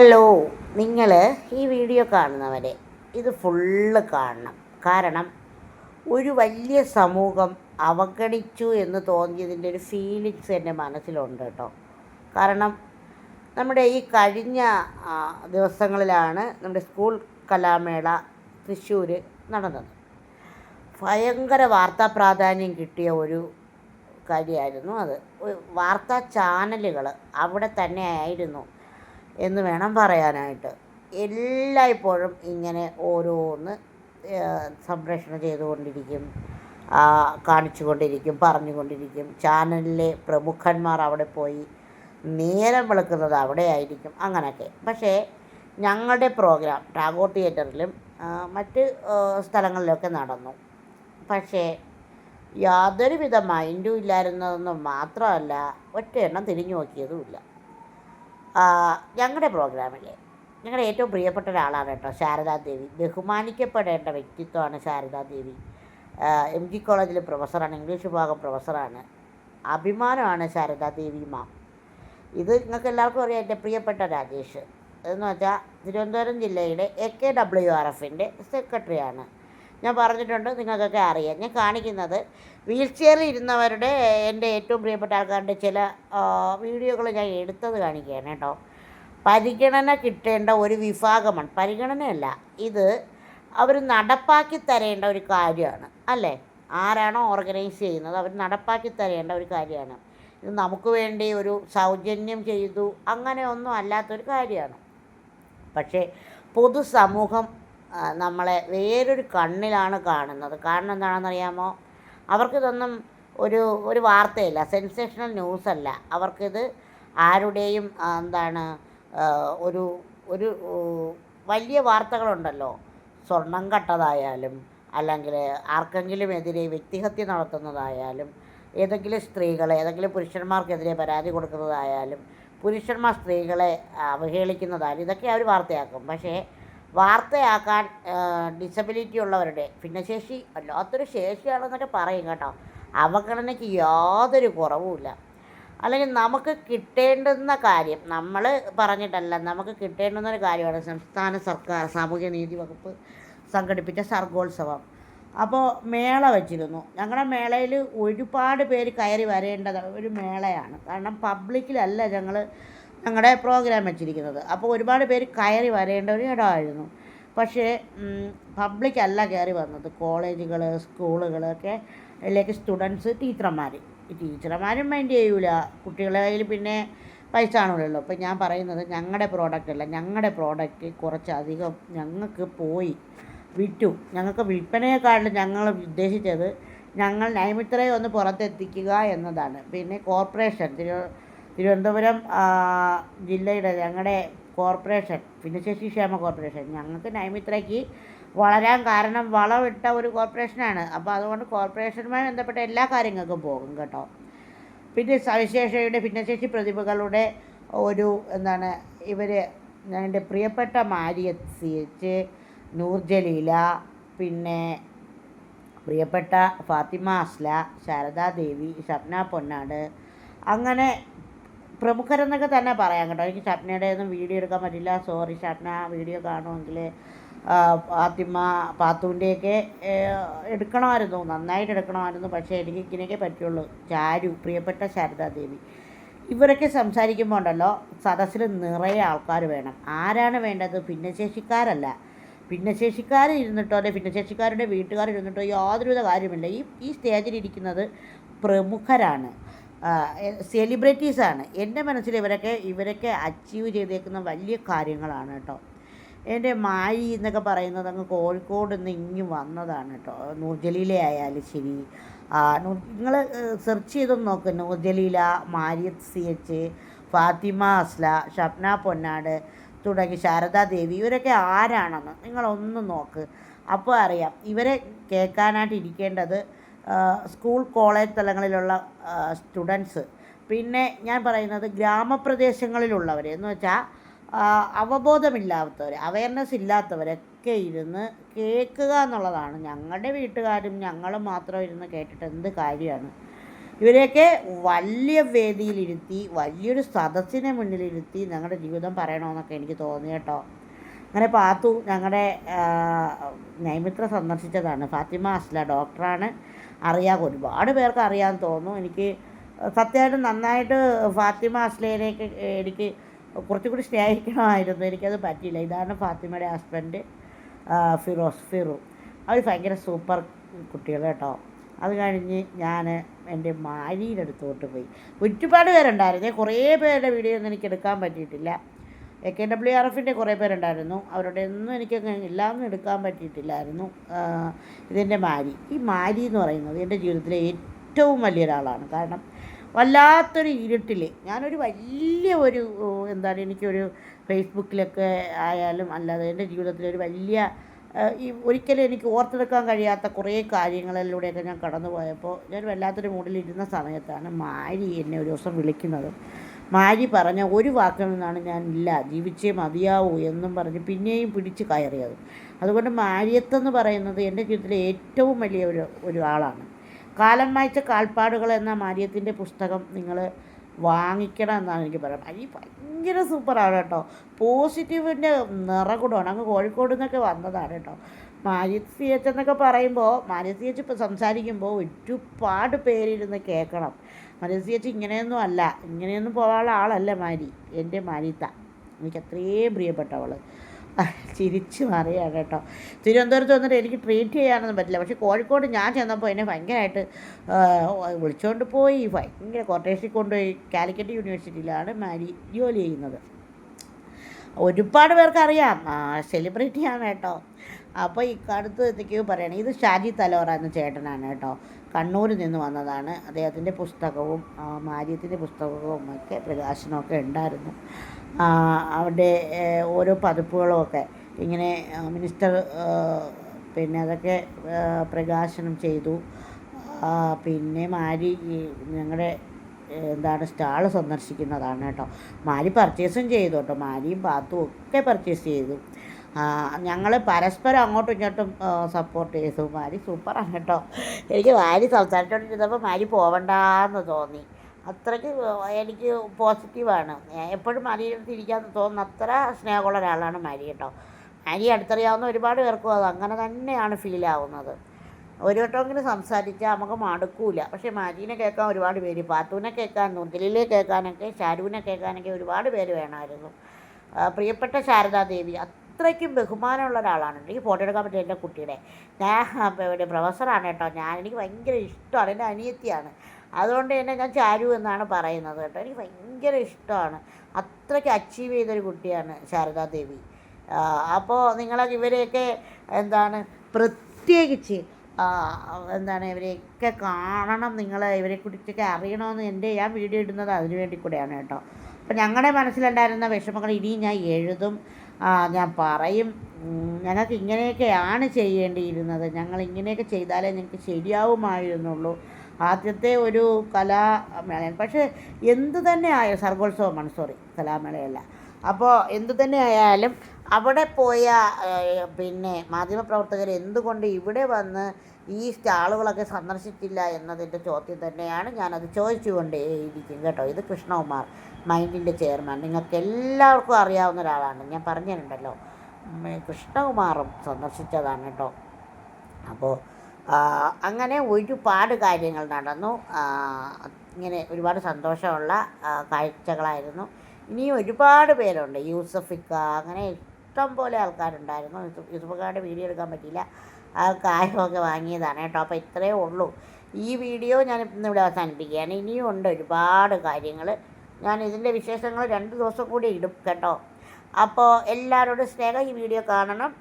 Hello, നിങ്ങൾ ഈ video കാണുന്നവരെ ഇത് ഫുള്ള് കാണണം. കാരണം ഒരു വലിയ സമൂഹം അവഗണിച്ചു എന്ന് തോന്നിയതിൻ്റെ ഒരു ഫീലിങ്സ് എൻ്റെ മനസ്സിലുണ്ട് കേട്ടോ. കാരണം നമ്മുടെ ഈ കഴിഞ്ഞ ദിവസങ്ങളിലാണ് നമ്മുടെ സ്കൂൾ കലാമേള തൃശ്ശൂർ നടന്നത്. ഭയങ്കര വാർത്താ പ്രാധാന്യം കിട്ടിയ ഒരു കാര്യമായിരുന്നു അത്. വാർത്താ ചാനലുകൾ അവിടെ തന്നെ ആയിരുന്നു എന്ന് വേണം പറയാനായിട്ട്. എല്ലായ്പ്പോഴും ഇങ്ങനെ ഓരോന്ന് സംപ്രേഷണം ചെയ്തുകൊണ്ടിരിക്കും, കാണിച്ചുകൊണ്ടിരിക്കും, പറഞ്ഞുകൊണ്ടിരിക്കും. ചാനലിലെ പ്രമുഖന്മാർ അവിടെ പോയി നേരം വെളുക്കുന്നത് അവിടെ ആയിരിക്കും, അങ്ങനെയൊക്കെ. പക്ഷേ ഞങ്ങളുടെ പ്രോഗ്രാം ടാഗോർ തിയേറ്ററിലും മറ്റ് സ്ഥലങ്ങളിലൊക്കെ നടന്നു. പക്ഷേ യാതൊരുവിധ മൈൻഡും ഇല്ലായിരുന്നതെന്ന് മാത്രമല്ല, ഒറ്റ എണ്ണം തിരിഞ്ഞു നോക്കിയതുമില്ല. ഞങ്ങളുടെ പ്രോഗ്രാമിൽ ഞങ്ങളുടെ ഏറ്റവും പ്രിയപ്പെട്ട ഒരാളാണ് കേട്ടോ ശാരദാദേവി. ബഹുമാനിക്കപ്പെടേണ്ട വ്യക്തിത്വമാണ് ശാരദാദേവി. MG കോളേജിൽ പ്രൊഫസറാണ്, ഇംഗ്ലീഷ് വിഭാഗം പ്രൊഫസറാണ്. അഭിമാനമാണ് ശാരദാദേവി മാം. ഇത് നിങ്ങൾക്ക് എല്ലാവർക്കും അറിയാം. എൻ്റെ പ്രിയപ്പെട്ട രാജേഷ് എന്ന് വെച്ചാൽ തിരുവനന്തപുരം ജില്ലയുടെ AKWRFൻ്റെ സെക്രട്ടറിയാണ്. ഞാൻ പറഞ്ഞിട്ടുണ്ട്, നിങ്ങൾക്കൊക്കെ അറിയാം. ഞാൻ കാണിക്കുന്നത് വീൽ ചെയറിൽ ഇരുന്നവരുടെ എൻ്റെ ഏറ്റവും പ്രിയപ്പെട്ട ആൾക്കാരുടെ ചില വീഡിയോകൾ ഞാൻ എടുത്തത് കാണിക്കുകയാണ് കേട്ടോ. പരിഗണന കിട്ടേണ്ട ഒരു വിഭാഗമാണ്. പരിഗണനയല്ല, ഇത് അവർ നടപ്പാക്കി തരേണ്ട ഒരു കാര്യമാണ് അല്ലേ? ആരാണോ ഓർഗനൈസ് ചെയ്യുന്നത് അവർ നടപ്പാക്കി തരേണ്ട ഒരു കാര്യമാണ്. ഇത് നമുക്ക് വേണ്ടി ഒരു സൗജന്യം ചെയ്തു അങ്ങനെ ഒന്നും അല്ലാത്തൊരു കാര്യമാണ്. പക്ഷേ പൊതുസമൂഹം നമ്മളെ വേറൊരു കണ്ണിലാണ് കാണുന്നത്. കാരണം എന്താണെന്നറിയാമോ? അവർക്കിതൊന്നും ഒരു വാർത്തയില്ല, സെൻസേഷണൽ ന്യൂസല്ല. അവർക്കിത് ആരുടെയും ഒരു ഒരു വലിയ വാർത്തകളുണ്ടല്ലോ, സ്വർണം കട്ടതായാലും അല്ലെങ്കിൽ ആർക്കെങ്കിലും എതിരെ വ്യക്തിഹത്യ നടത്തുന്നതായാലും, ഏതെങ്കിലും സ്ത്രീകളെ ഏതെങ്കിലും പുരുഷന്മാർക്കെതിരെ പരാതി കൊടുക്കുന്നതായാലും, പുരുഷന്മാർ സ്ത്രീകളെ അവഹേളിക്കുന്നതായാലും ഇതൊക്കെ അവർ വാർത്തയാക്കും. പക്ഷേ വാർത്തയാക്കാൻ ഡിസബിലിറ്റി ഉള്ളവരുടെ ഭിന്നശേഷി വല്ലാത്തൊരു ശേഷിയാണെന്നൊക്കെ പറയും കേട്ടോ. അവഗണനയ്ക്ക് യാതൊരു കുറവുമില്ല. അല്ലെങ്കിൽ നമുക്ക് കിട്ടേണ്ടുന്ന കാര്യം നമ്മൾ പറഞ്ഞിട്ടല്ല, നമുക്ക് കിട്ടേണ്ടുന്നൊരു കാര്യമാണ് സംസ്ഥാന സർക്കാർ സാമൂഹ്യനീതി വകുപ്പ് സംഘടിപ്പിച്ച സർഗോത്സവം. അപ്പോൾ മേള വച്ചിരുന്നു. ഞങ്ങളുടെ മേളയിൽ ഒരുപാട് പേര് കയറി വരേണ്ടത് ഒരു മേളയാണ്. കാരണം പബ്ലിക്കിലല്ല ഞങ്ങളുടെ പ്രോഗ്രാം വെച്ചിരിക്കുന്നത്. അപ്പോൾ ഒരുപാട് പേര് കയറി വരേണ്ട ഒരു ഇടമായിരുന്നു. പക്ഷേ പബ്ലിക്കല്ല കയറി വന്നത്. കോളേജുകൾ, സ്കൂളുകളൊക്കെ അതിലേക്ക് സ്റ്റുഡൻസ്, ടീച്ചർമാരും മൈൻഡ് ചെയ്യൂല. കുട്ടികളുടെ കയ്യിൽ പിന്നെ പൈസ ആണല്ലോ. അപ്പോൾ ഞാൻ പറയുന്നത് ഞങ്ങളുടെ പ്രോഡക്റ്റല്ല, ഞങ്ങളുടെ പ്രോഡക്റ്റ് കുറച്ചധികം ഞങ്ങൾക്ക് പോയി വിറ്റു. ഞങ്ങൾക്ക് വിൽപ്പനയെക്കാളും ഞങ്ങൾ ഉദ്ദേശിച്ചത് ഞങ്ങൾ നൈമിത്രയെ ഒന്ന് പുറത്തെത്തിക്കുക എന്നതാണ്. പിന്നെ കോർപ്പറേഷൻ തിരുവനന്തപുരം ജില്ലയുടെ ഞങ്ങളുടെ കോർപ്പറേഷൻ, ഭിന്നശേഷി ക്ഷേമ കോർപ്പറേഷൻ, ഞങ്ങൾക്ക് നൈമിത്രയ്ക്ക് വളരാൻ കാരണം വളമിട്ട ഒരു കോർപ്പറേഷനാണ്. അപ്പോൾ അതുകൊണ്ട് കോർപ്പറേഷനുമായി ബന്ധപ്പെട്ട എല്ലാ കാര്യങ്ങൾക്കും പോകും കേട്ടോ. പിന്നെ സവിശേഷയുടെ ഭിന്നശേഷി പ്രതിഭകളുടെ ഒരു ഇവർ എൻ്റെ പ്രിയപ്പെട്ട മാരിയത്ത് CH, നൂർജലീല, പിന്നെ പ്രിയപ്പെട്ട ഫാത്തിമ അസ്ല, ശാരദാദേവി, ഷപ്ന പൊന്നാട്, അങ്ങനെ പ്രമുഖരെന്നൊക്കെ തന്നെ പറയാം കേട്ടോ. എനിക്ക് ഷപ്നയുടെ ഒന്നും വീഡിയോ എടുക്കാൻ പറ്റില്ല, സോറി. ഷപ്ന വീഡിയോ കാണുമെങ്കിൽ പാത്തുവിൻ്റെയൊക്കെ എടുക്കണമായിരുന്നു, നന്നായിട്ട് എടുക്കണമായിരുന്നു. പക്ഷേ എനിക്ക് ഇങ്ങനെയൊക്കെ പറ്റുള്ളൂ. ചാരു, പ്രിയപ്പെട്ട ശാരദാദേവി, ഇവരൊക്കെ സംസാരിക്കുമ്പോൾ ഉണ്ടല്ലോ സദസ്സിൽ നിറയെ ആൾക്കാർ വേണം. ആരാണ് വേണ്ടത്? ഭിന്നശേഷിക്കാരല്ല. ഭിന്നശേഷിക്കാർ ഇരുന്നിട്ടോ അല്ലെങ്കിൽ ഭിന്നശേഷിക്കാരുടെ വീട്ടുകാർ ഇരുന്നിട്ടോ യാതൊരുവിധ കാര്യമില്ല. ഈ സ്റ്റേജിലിരിക്കുന്നത് പ്രമുഖരാണ്, സെലിബ്രിറ്റീസാണ്. എൻ്റെ മനസ്സിൽ ഇവരൊക്കെ അച്ചീവ് ചെയ്തേക്കുന്ന വലിയ കാര്യങ്ങളാണ് കേട്ടോ. എൻ്റെ മായി എന്നൊക്കെ പറയുന്നത് അങ്ങ് കോഴിക്കോട് നിന്ന് ഇങ്ങ് വന്നതാണ് കേട്ടോ. നൂർജലീല ആയാലും ശരി, നിങ്ങൾ സെർച്ച് ചെയ്തൊന്ന് നോക്ക്. നൂർജലീല, മാരിയത്ത് CH, ഫാത്തിമ അസ്ല, ഷപ്ന പൊന്നാട് തുടങ്ങി ശാരദാദേവി, ഇവരൊക്കെ ആരാണെന്ന് നിങ്ങളൊന്ന് നോക്ക്. അപ്പോൾ അറിയാം ഇവരെ കേൾക്കാനായിട്ട് ഇരിക്കേണ്ടത് സ്കൂൾ കോളേജ് തലങ്ങളിലുള്ള സ്റ്റുഡൻസ്. പിന്നെ ഞാൻ പറയുന്നത് ഗ്രാമപ്രദേശങ്ങളിലുള്ളവർ എന്ന് വെച്ചാൽ അവബോധമില്ലാത്തവർ, അവയർനെസ് ഇല്ലാത്തവരൊക്കെ ഇരുന്ന് കേൾക്കുക എന്നുള്ളതാണ്. ഞങ്ങളുടെ വീട്ടുകാരും ഞങ്ങളും മാത്രം ഇരുന്ന് കേട്ടിട്ട് എന്ത് കാര്യമാണ്? ഇവരെയൊക്കെ വലിയ വേദിയിലിരുത്തി വലിയൊരു സദസ്സിനെ മുന്നിലിരുത്തി ഞങ്ങളുടെ ജീവിതം പറയണമെന്നൊക്കെ എനിക്ക് തോന്നി കേട്ടോ. അങ്ങനെ പാത്തു ഞങ്ങളുടെ നൈമിത്ര സന്ദർശിച്ചതാണ്. ഫാത്തിമ അസ്ല ഡോക്ടറാണ്, അറിയാം, ഒരുപാട് പേർക്ക് അറിയാമെന്ന് തോന്നുന്നു. എനിക്ക് സത്യമായിട്ടും നന്നായിട്ട് ഫാത്തിമ അസ്ലയിലേക്ക് എനിക്ക് കുറച്ചുകൂടി സ്നേഹിക്കണമായിരുന്നു, എനിക്കത് പറ്റിയില്ല. ഇതാണ് ഫാത്തിമയുടെ ഹസ്ബൻഡ് ഫിറു. അവർ ഭയങ്കര സൂപ്പർ കുട്ടികൾ കേട്ടോ. അത് കഴിഞ്ഞ് ഞാൻ എൻ്റെ മാരിയുടെ അടുത്തോട്ട് പോയി. ഒരുപാട് പേരുണ്ടായിരുന്നേ, കുറേ പേരുടെ വീഡിയോ ഒന്നും എനിക്ക് എടുക്കാൻ പറ്റിയിട്ടില്ല. KWRFൻ്റെ കുറേ പേരുണ്ടായിരുന്നു, അവരുടെ ഒന്നും എനിക്ക് എല്ലാമൊന്നും എടുക്കാൻ പറ്റിയിട്ടില്ലായിരുന്നു. ഇതെൻ്റെ മാരി. ഈ മാരി എന്ന് പറയുന്നത് എൻ്റെ ജീവിതത്തിലെ ഏറ്റവും വലിയൊരാളാണ്. കാരണം വല്ലാത്തൊരു ഇരുട്ടിൽ ഞാനൊരു എന്താണ് എനിക്കൊരു ഫേസ്ബുക്കിലൊക്കെ ആയാലും അല്ലാതെ എൻ്റെ ജീവിതത്തിലൊരു വലിയ ഒരിക്കലും എനിക്ക് ഓർത്തെടുക്കാൻ കഴിയാത്ത കുറേ കാര്യങ്ങളിലൂടെയൊക്കെ ഞാൻ കടന്നു പോയപ്പോൾ ഞാൻ വല്ലാത്തൊരു മൂഡിലിരുന്ന സമയത്താണ് മാരി എന്നെ ഒരു ദിവസം വിളിക്കുന്നതും മാരി പറഞ്ഞ ഒരു വാക്കിൽ നിന്നാണ് ഞാൻ ഇല്ല ജീവിച്ചേ മതിയാവൂ എന്നും പറഞ്ഞ് പിന്നെയും പിടിച്ച് കയറിയത്. അതുകൊണ്ട് മാരിയത്തെന്ന് പറയുന്നത് എൻ്റെ ജീവിതത്തിലെ ഏറ്റവും വലിയ ഒരു ആളാണ്. കാലം വായിച്ച കാൽപ്പാടുകൾ എന്ന മാരിയത്തിൻ്റെ പുസ്തകം നിങ്ങൾ വാങ്ങിക്കണം എന്നാണ് എനിക്ക് പറയുന്നത്. അരി ഭയങ്കര സൂപ്പറാണ് കേട്ടോ. പോസിറ്റീവിൻ്റെ നിറകുടമാണ്. അങ്ങ് കോഴിക്കോട് നിന്നൊക്കെ വന്നതാണ് കേട്ടോ. മാരിയത്ത് CH എന്നൊക്കെ പറയുമ്പോൾ മാരിയത്ത് CH ഇപ്പോൾ സംസാരിക്കുമ്പോൾ ഒരുപാട് പേരിരുന്ന് കേൾക്കണം. മാരിയത്ത് CH ഇങ്ങനെയൊന്നും അല്ല, ഇങ്ങനെയൊന്നും പോകാനുള്ള ആളല്ല മാരി. എൻ്റെ മാരിത്ത എനിക്ക് അത്രയും പ്രിയപ്പെട്ടവൾ. ചിരിച്ച് മാറിയാണ് കേട്ടോ. തിരുവനന്തപുരത്ത് വന്നിട്ട് എനിക്ക് ട്രീറ്റ് ചെയ്യാനൊന്നും പറ്റില്ല. പക്ഷേ കോഴിക്കോട് ഞാൻ ചെന്നപ്പോൾ എന്നെ ഭയങ്കരമായിട്ട് വിളിച്ചുകൊണ്ട് പോയി, ഭയങ്കര കൊട്ടേഷനിൽ കൊണ്ടുപോയി. കാലിക്കറ്റ് യൂണിവേഴ്സിറ്റിയിലാണ് മാരി ജോലി ചെയ്യുന്നത്. ഒരുപാട് പേർക്കറിയാം, സെലിബ്രിറ്റിയാണ് കേട്ടോ. അപ്പോൾ ഇക്കടുത്ത് എന്തൊക്കെയോ പറയണം. ഇത് ഷാജി തലോറ എന്ന ചേട്ടനാണ് കേട്ടോ. കണ്ണൂരിൽ നിന്ന് വന്നതാണ്. അദ്ദേഹത്തിൻ്റെ പുസ്തകവും മാരിയത്തിൻ്റെ പുസ്തകവും ഒക്കെ പ്രകാശനമൊക്കെ ഉണ്ടായിരുന്നു. അവിടെ ഓരോ പതിപ്പുകളുമൊക്കെ ഇങ്ങനെ മിനിസ്റ്റർ പിന്നെ അതൊക്കെ പ്രകാശനം ചെയ്തു. പിന്നെ മാരി ഞങ്ങളുടെ സ്റ്റാൾ സന്ദർശിക്കുന്നതാണ് കേട്ടോ. മാരി പർച്ചേസും ചെയ്തു കേട്ടോ. മാരിയും പാത്തും ഒക്കെ പർച്ചേസ് ചെയ്തു. ഞങ്ങൾ പരസ്പരം അങ്ങോട്ടും ഇങ്ങോട്ടും സപ്പോർട്ട് ചെയ്തു. മാരി സൂപ്പറാണ് കേട്ടോ. എനിക്ക് മാരി സംസാരിച്ചുകൊണ്ടിരുന്നപ്പോൾ മാരി പോവണ്ടെന്ന് തോന്നി. അത്രയ്ക്ക് എനിക്ക് പോസിറ്റീവാണ്. എപ്പോഴും മാരിയുടെ അടുത്ത് ഇരിക്കാൻ തോന്നുന്ന അത്ര സ്നേഹമുള്ള ഒരാളാണ് മാരി കേട്ടോ. മാരി അടുത്തറിയാവുന്ന ഒരുപാട് പേർക്കും അത് അങ്ങനെ തന്നെയാണ് ഫീലാവുന്നത്. ഒരു വട്ടമെങ്കിലും സംസാരിച്ചാൽ നമുക്ക് മടുക്കൂല. പക്ഷേ മാരീനെ കേൾക്കാൻ ഒരുപാട് പേര്, പാത്തുവിനെ കേൾക്കാൻ, നുന്തിലിലെ കേൾക്കാനൊക്കെ, ഷാരുവിനെ കേൾക്കാനൊക്കെ ഒരുപാട് പേര് വേണമായിരുന്നു. പ്രിയപ്പെട്ട ശാരദാദേവി അത്രയ്ക്കും ബഹുമാനമുള്ള ഒരാളാണ്. എനിക്ക് ഫോട്ടോ എടുക്കാൻ പറ്റിയ എൻ്റെ കുട്ടിയുടെ. ഞാൻ പ്രൊഫസറാണ് കേട്ടോ. എനിക്ക് ഭയങ്കര ഇഷ്ടമാണ്. എൻ്റെ അനിയത്തിയാണ്. അതുകൊണ്ട് തന്നെ ഞാൻ ചാരു എന്നാണ് പറയുന്നത് കേട്ടോ. എനിക്ക് ഭയങ്കര ഇഷ്ടമാണ്. അത്രയ്ക്ക് അച്ചീവ് ചെയ്തൊരു കുട്ടിയാണ് ശാരദാദേവി. അപ്പോൾ ഇവരെയൊക്കെ പ്രത്യേകിച്ച് ഇവരെയൊക്കെ കാണണം, ഇവരെക്കുറിച്ചൊക്കെ അറിയണമെന്ന് ഞാൻ വീഡിയോ ഇടുന്നത് അതിനു വേണ്ടി കൂടെയാണ് കേട്ടോ. അപ്പം ഞങ്ങളുടെ മനസ്സിലുണ്ടായിരുന്ന വിഷമങ്ങൾ ഇനിയും ഞാൻ എഴുതും, ഞാൻ പറയും. ഞങ്ങൾക്ക് ഇങ്ങനെയൊക്കെയാണ് ചെയ്യേണ്ടിയിരുന്നത്, ഞങ്ങൾ ഇങ്ങനെയൊക്കെ ചെയ്താലേ ഞങ്ങൾക്ക് ശരിയാവുമായിരുന്നുള്ളൂ. ആദ്യത്തെ ഒരു കലാമേളയാണ്. പക്ഷേ എന്തു തന്നെ ആയാലും സർഗോത്സവമാണ്, കലാമേളയല്ല. അപ്പോൾ എന്തു തന്നെ ആയാലും അവിടെ പോയ പിന്നെ മാധ്യമപ്രവർത്തകർ എന്തുകൊണ്ട് ഇവിടെ വന്ന് ഈ സ്റ്റാളുകളൊക്കെ സന്ദർശിച്ചില്ല എന്നതിൻ്റെ ചോദ്യം തന്നെയാണ്. ഞാനത് ചോദിച്ചുകൊണ്ടേയിരിക്കും കേട്ടോ. ഇത് കൃഷ്ണകുമാർ, മൈൻഡിൻ്റെ ചെയർമാൻ, നിങ്ങൾക്ക് എല്ലാവർക്കും അറിയാവുന്ന ഒരാളാണ്. ഞാൻ പറഞ്ഞിട്ടുണ്ടല്ലോ, കൃഷ്ണകുമാറും സന്ദർശിച്ചതാണ് കേട്ടോ. അപ്പോൾ അങ്ങനെ ഒരുപാട് കാര്യങ്ങൾ നടന്നു. ഇങ്ങനെ ഒരുപാട് സന്തോഷമുള്ള കാഴ്ചകളായിരുന്നു. ഇനിയും ഒരുപാട് പേരുണ്ട്. യൂസഫിക്ക, അങ്ങനെ ഇഷ്ടം പോലെ ആൾക്കാരുണ്ടായിരുന്നു. യൂസഫിക്കയുടെ വീഡിയോ എടുക്കാൻ പറ്റിയില്ല, ആ കായമൊക്കെ വാങ്ങിയതാണ് കേട്ടോ. അപ്പോൾ ഇത്രയേ ഉള്ളൂ. ഈ വീഡിയോ ഞാൻ ഇന്നിവിടെ അവസാനിപ്പിക്കുകയാണ്. ഇനിയും ഉണ്ട് ഒരുപാട് കാര്യങ്ങൾ. ഞാൻ ഇതിൻ്റെ വിശേഷങ്ങൾ 2 ദിവസം കൂടി ഇടും കേട്ടോ. അപ്പോൾ എല്ലാവരോടും സ്നേഹം, ഈ വീഡിയോ കാണണം.